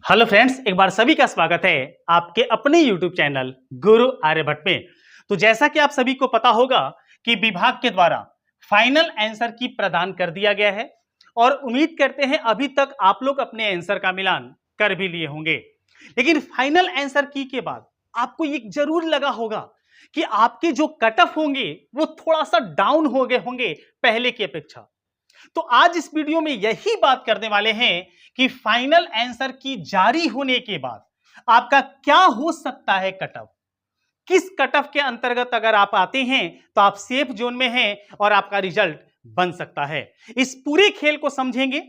Hello friends, एक बार सभी का स्वागत है आपके अपने YouTube चैनल गुरु आर्यभट्ट में। तो जैसा कि आप सभी को पता होगा कि विभाग के द्वारा फाइनल आंसर की प्रदान कर दिया गया है और उम्मीद करते हैं अभी तक आप लोग अपने आंसर का मिलान कर भी लिए होंगे। लेकिन फाइनल आंसर की के बाद आपको ये जरूर लगा होगा कि आपके जो कट ऑफ होंगे वो थोड़ा सा डाउन हो गए होंगे पहले की अपेक्षा। तो आज इस वीडियो में यही बात करने वाले हैं कि फाइनल आंसर की जारी होने के बाद आपका क्या हो सकता है कट ऑफ, किस कट ऑफ के अंतर्गत अगर आप आते हैं तो आप सेफ जोन में हैं और आपका रिजल्ट बन सकता है। इस पूरे खेल को समझेंगे,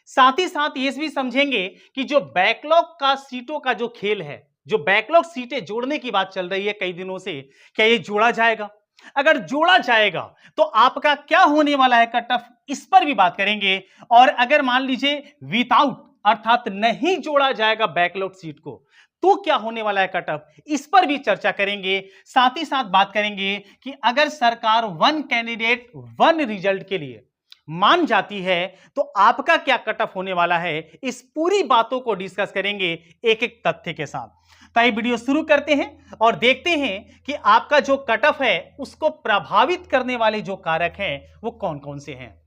साथ ही साथ ये भी समझेंगे कि जो बैकलॉग का सीटों का जो खेल है, जो बैकलॉग सीटें जोड़ने की बात चल रही है कई दिनों से, क्या ये जोड़ा जाएगा? अगर जोड़ा जाएगा तो आपका क्या होने वाला है कट ऑफ, इस पर भी बात करेंगे। और अगर मान लीजिए विदाउट अर्थात नहीं जोड़ा जाएगा बैकलॉग सीट को तो क्या होने वाला है कट ऑफ, इस पर भी चर्चा करेंगे। साथ ही साथ बात करेंगे कि अगर सरकार वन कैंडिडेट वन रिजल्ट के लिए मान जाती है तो आपका क्या कट ऑफ होने वाला है। इस पूरी बातों को डिस्कस करेंगे एक एक तथ्य के साथ। तो ये वीडियो शुरू करते हैं और देखते हैं कि आपका जो कट ऑफ है उसको प्रभावित करने वाले जो कारक हैं वो कौन कौन से हैं।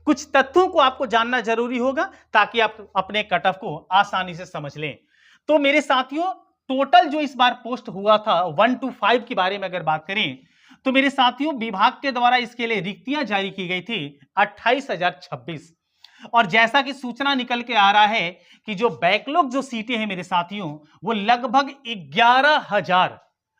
कुछ तथ्यों को आपको जानना जरूरी होगा ताकि आप अपने कट ऑफ को आसानी से समझ लें। तो मेरे साथियों, टोटल जो इस बार पोस्ट हुआ था 1 to 5 के बारे में अगर बात करें तो मेरे साथियों विभाग के द्वारा इसके लिए रिक्तियां जारी की गई थी 28,026। और जैसा कि सूचना निकल के आ रहा है कि जो बैकलॉग जो सीटें हैं मेरे साथियों वो लगभग 11,000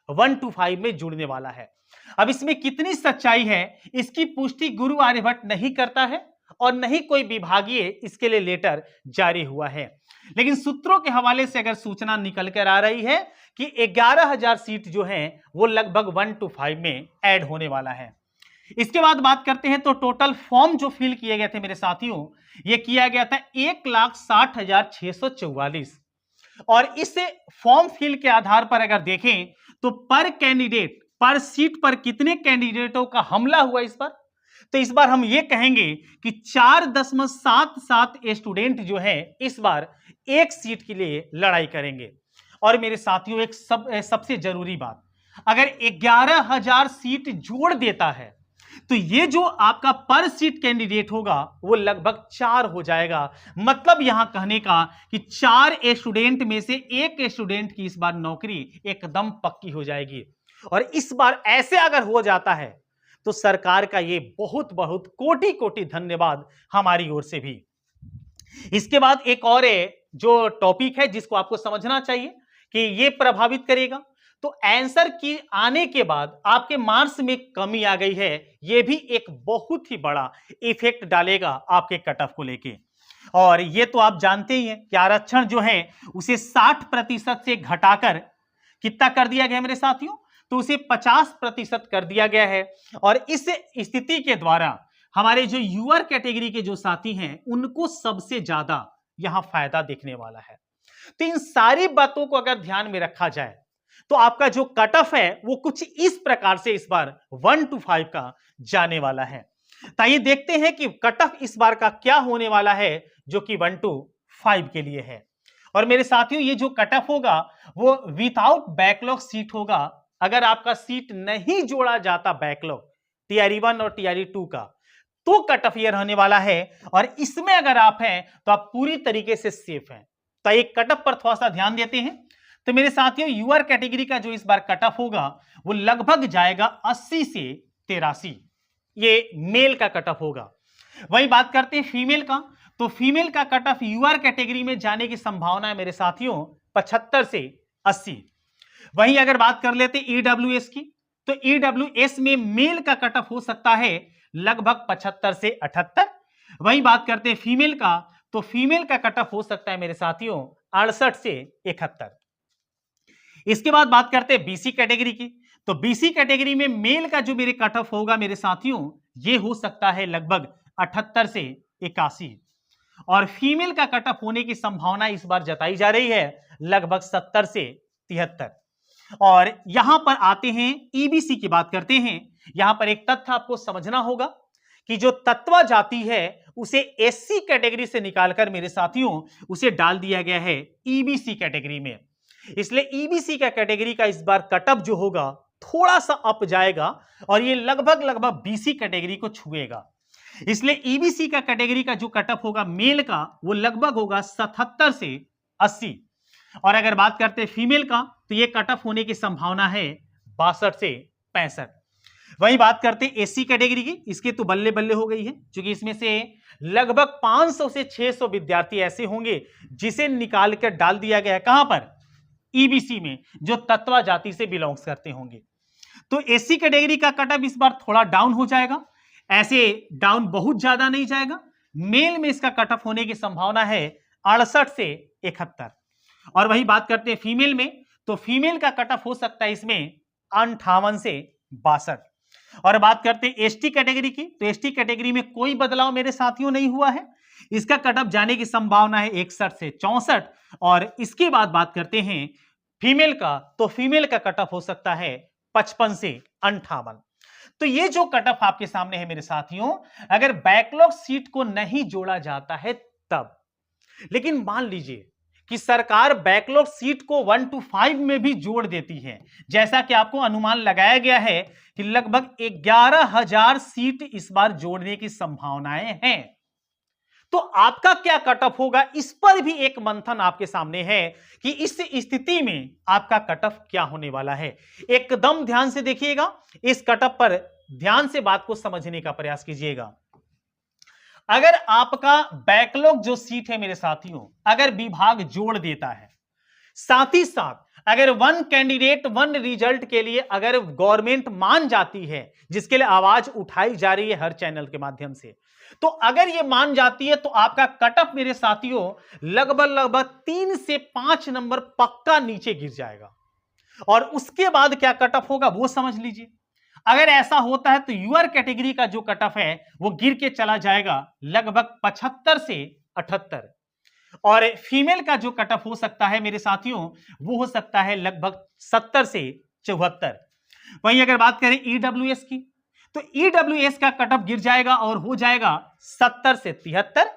1 to 5 में जुड़ने वाला है। अब इसमें कितनी सच्चाई है इसकी पुष्टि गुरु आर्यभट्ट नहीं करता है और नहीं कोई विभागीय इसके लिए लेटर जारी हुआ है। लेकिन सूत्रों के हवाले से अगर सूचना निकल कर आ रही है कि 11,000 सीट जो है वो लगभग 1 to 5 में ऐड होने वाला है। इसके बाद बात करते हैं तो टोटल फॉर्म जो फिल किए गए थे मेरे साथियों, ये किया गया था 1,60,644। और इस फॉर्म फिल के आधार पर अगर देखें तो पर कैंडिडेट पर सीट पर कितने कैंडिडेटों का हमला हुआ इस बार, तो इस बार हम ये कहेंगे कि 4.77 स्टूडेंट जो है इस बार एक सीट के लिए लड़ाई करेंगे। और मेरे साथियों एक सबसे जरूरी बात, अगर 11,000 सीट जोड़ देता है तो ये जो आपका पर सीट कैंडिडेट होगा वो लगभग 4 हो जाएगा। मतलब यहां कहने का कि 4 स्टूडेंट में से एक स्टूडेंट की इस बार नौकरी एकदम पक्की हो जाएगी। और इस बार ऐसे अगर हो जाता है तो सरकार का ये बहुत बहुत कोटि कोटि धन्यवाद हमारी ओर से भी। इसके बाद एक और जो टॉपिक है जिसको आपको समझना चाहिए कि ये प्रभावित करेगा, तो आंसर की आने के बाद आपके मार्क्स में कमी आ गई है, यह भी एक बहुत ही बड़ा इफेक्ट डालेगा आपके कट ऑफ को लेके। और ये तो आप जानते ही हैं कि आरक्षण जो है उसे 60% से घटाकर कितना कर दिया गया मेरे साथियों, तो उसे 50% कर दिया गया है। और इस स्थिति के द्वारा हमारे जो यूआर कैटेगरी के जो साथी हैं उनको सबसे ज्यादा यहां फायदा देखने वाला है। तो इन सारी बातों को अगर ध्यान में रखा जाए तो आपका जो कट ऑफ है वो कुछ इस प्रकार से इस बार 1 to 5 का जाने वाला है। तो आइए देखते हैं कि कट ऑफ इस बार का क्या होने वाला है जो कि 1 to 5 के लिए है। और मेरे साथियों ये जो कट ऑफ होगा वो विदाउट बैकलॉग सीट होगा। अगर आपका सीट नहीं जोड़ा जाता बैकलॉग टीआरई 1 और टीआरई 2 का तो कट ऑफ ये रहने वाला है। और इसमें अगर आप हैं तो आप पूरी तरीके से सेफ हैं। तो एक कट ऑफ पर थोड़ा सा ध्यान देते हैं। तो मेरे साथियों यूआर कैटेगरी का जो इस बार कट ऑफ होगा वो लगभग जाएगा 80 से 83, ये मेल का कट ऑफ होगा। वही बात करते हैं फीमेल का, तो फीमेल का कट ऑफ यूआर कैटेगरी में जाने की संभावना है मेरे साथियों 75 से 80। वहीं अगर बात कर लेते ईडब्ल्यूएस की, तो ईडब्ल्यूएस में मेल का कट ऑफ हो सकता है लगभग 75 से 78। वहीं बात करते हैं फीमेल का, तो फीमेल का कट ऑफ हो सकता है मेरे साथियों 68 से 71। इसके बाद बात करते हैं बीसी कैटेगरी की, तो बीसी कैटेगरी में मेल का जो मेरे कट ऑफ होगा मेरे साथियों ये हो सकता है लगभग 78 से 81। और फीमेल का कट ऑफ होने की संभावना इस बार जताई जा रही है लगभग 70 से 73। और यहां पर आते हैं ईबीसी की बात करते हैं। यहां पर एक तथ्य आपको समझना होगा कि जो तत्वा जाति है उसे एससी कैटेगरी से निकालकर मेरे साथियों उसे डाल दिया गया है ईबीसी कैटेगरी में। इसलिए ईबीसी का कैटेगरी का इस बार कटअप जो होगा थोड़ा सा अप जाएगा और ये लगभग बीसी कैटेगरी को छुएगा। इसलिए ईबीसी का कैटेगरी का जो कटअप होगा मेल का वो लगभग होगा 77 से 80। और अगर बात करते हैं फीमेल का तो ये कटअप होने की संभावना है 62 से 65। वही बात करते हैं एससी कैटेगरी की, इसके तो बल्ले बल्ले हो गई है क्योंकि इसमें से लगभग 500 से 600 विद्यार्थी ऐसे होंगे जिसे निकाल कर डाल दिया गया है कहां पर, ईबीसी में, जो तत्वा जाति से बिलोंग्स करते होंगे। तो एससी कैटेगरी का कटअप इस बार थोड़ा डाउन हो जाएगा, ऐसे डाउन बहुत ज्यादा नहीं जाएगा। मेल में इसका कटअप होने की संभावना है 68 से 71। और वही बात करते हैं फीमेल में, तो फीमेल का कटअप हो सकता है इसमें 58 से 62। और बात करते हैं एसटी कैटेगरी की, तो एसटी कैटेगरी में कोई बदलाव मेरे साथियों नहीं हुआ है, इसका कटअप जाने की संभावना है 61 से 64। और इसके बाद बात करते हैं फीमेल का, तो फीमेल का कटअप हो सकता है 55 से 58। तो ये जो कटअप आपके सामने है मेरे साथियों, अगर बैकलॉग सीट को नहीं जोड़ा जाता है तब, लेकिन मान लीजिए कि सरकार बैकलॉग सीट को 1 to 5 में भी जोड़ देती है, जैसा कि आपको अनुमान लगाया गया है कि लगभग 11,000 सीट इस बार जोड़ने की संभावनाएं हैं, तो आपका क्या कटअप होगा, इस पर भी एक मंथन आपके सामने है कि इस स्थिति में आपका कटअप क्या होने वाला है। एकदम ध्यान से देखिएगा, इस कटअप पर ध्यान से बात को समझने का प्रयास कीजिएगा। अगर आपका बैकलॉग जो सीट है मेरे साथियों, अगर विभाग जोड़ देता है, साथ ही साथ अगर 1 कैंडिडेट 1 रिजल्ट के लिए अगर गवर्नमेंट मान जाती है, जिसके लिए आवाज उठाई जा रही है हर चैनल के माध्यम से, तो अगर ये मान जाती है तो आपका कटअप मेरे साथियों लगभग 3 से 5 नंबर पक्का नीचे गिर जाएगा। और उसके बाद क्या कटअप होगा वो समझ लीजिए। अगर ऐसा होता है तो यूआर कैटेगरी का जो कटअप है वो गिर के चला जाएगा लगभग 75 से 78। और फीमेल का जो कटअप हो सकता है मेरे साथियों वो हो सकता है लगभग 70 से 74। वहीं अगर बात करें ईडब्ल्यूएस की, तो ईडब्ल्यूएस का कटअप गिर जाएगा और हो जाएगा 70 से 73।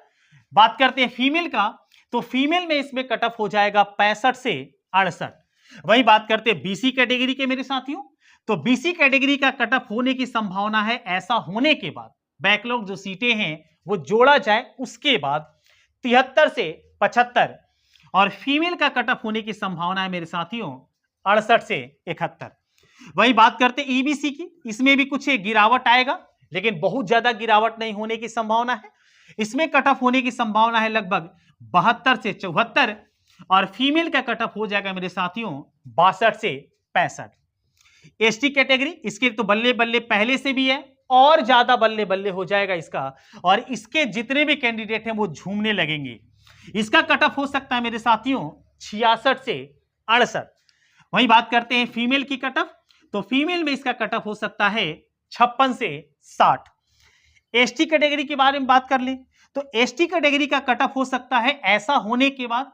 बात करते हैं फीमेल का, तो फीमेल में इसमें कटअप हो जाएगा 65 से 68। वही बात करते हैं बीसी कैटेगरी के मेरे साथियों, तो बीसी कैटेगरी का कटअप होने की संभावना है, ऐसा होने के बाद बैकलॉग जो सीटें हैं वो जोड़ा जाए उसके बाद 73 से 75। और फीमेल का कटअप होने की संभावना है मेरे साथियों 68 से 71। वही बात करते ईबीसी की, इसमें भी कुछ गिरावट आएगा, लेकिन बहुत ज्यादा गिरावट नहीं होने की संभावना है। इसमें कटअप होने की संभावना है लगभग 72 से 74। और फीमेल का कटअप हो जाएगा मेरे साथियों 62 से 65। एसटी कैटेगरी, इसके तो बल्ले बल्ले पहले से भी है और ज्यादा बल्ले बल्ले हो जाएगा इसका, और इसके जितने भी कैंडिडेट हैं वो झूमने लगेंगे। इसका कटअप हो सकता है मेरे साथियों 66 से 68। वही बात करते हैं फीमेल की कटअप, तो फीमेल में इसका कटअप हो सकता है 56 से 60। एसटी कैटेगरी के बारे में बात कर लें, तो एसटी कैटेगरी का कटअप हो सकता है ऐसा होने के बाद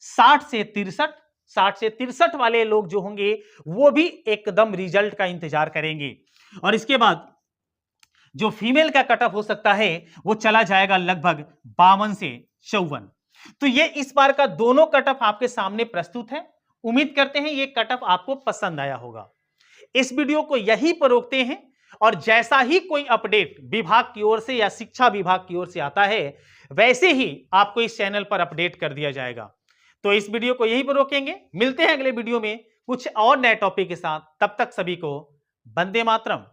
60 से 63। 60 से 63 वाले लोग जो होंगे वो भी एकदम रिजल्ट का इंतजार करेंगे। और इसके बाद जो फीमेल का कटअप हो सकता है वो चला जाएगा लगभग 52 से 54। तो ये इस बार का दोनों कटअप आपके सामने प्रस्तुत है। उम्मीद करते हैं ये कटअप आपको पसंद आया होगा। इस वीडियो को यहीं पर रोकते हैं, और जैसा ही कोई अपडेट विभाग की ओर से या शिक्षा विभाग की ओर से आता है वैसे ही आपको इस चैनल पर अपडेट कर दिया जाएगा। तो इस वीडियो को यहीं पर रोकेंगे, मिलते हैं अगले वीडियो में कुछ और नए टॉपिक के साथ। तब तक सभी को वंदे मातरम।